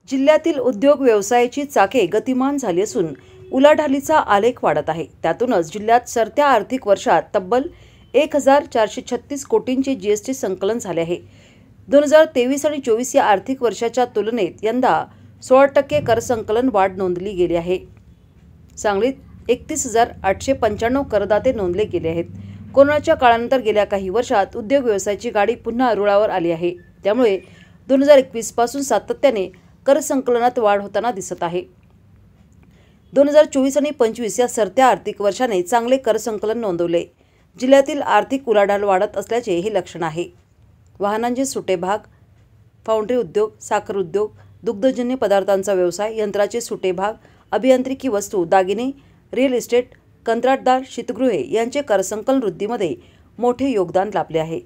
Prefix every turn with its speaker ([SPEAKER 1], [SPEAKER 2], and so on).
[SPEAKER 1] जिल्ह्यातील उद्योग व्यवसायाची चाके गतिमान झाली असून उलाढालीचा आलेख वाढत आहे। त्यातूनच जिल्ह्यात सरत्या आर्थिक वर्षात तब्बल 1436 कोटींचे जीएसटी संकलन झाले आहे। 2023 आणि 24 या आर्थिक वर्षाच्या तुलनेत यंदा 16% कर संकलन वाढ नोंदली गेली आहे। सांगलीत 31,895 करदाते नोंदले गेले आहेत। कोरोनाच्या काळानंतर गेल्या काही वर्षात उद्योग व्यवसायाची गाडी पुन्हा रुळावर आली आहे। त्यामुळे 2021 पासून सातत्याने कर संकलनात वाढ होताना दिसत आहे। 2024 आणि 25 या सरत्या आर्थिक वर्षाने चांगले कर संकलन नोंदवले। जिल्ह्यातील आर्थिक उलाढाल वाढत असल्याचे हे लक्षण आहे। वाहनांचे सुटे भाग, फाउंड्री उद्योग, साखर उद्योग, दुग्धजन्य पदार्थांचा व्यवसाय, यंत्राचे सुटे भाग, अभियांत्रिकी वस्तू, दागिने, रिअल इस्टेट, कंत्राटदार, शीतगृहे यांचे कर संकलन वृद्धीमध्ये मोठे योगदान लाभले आहे।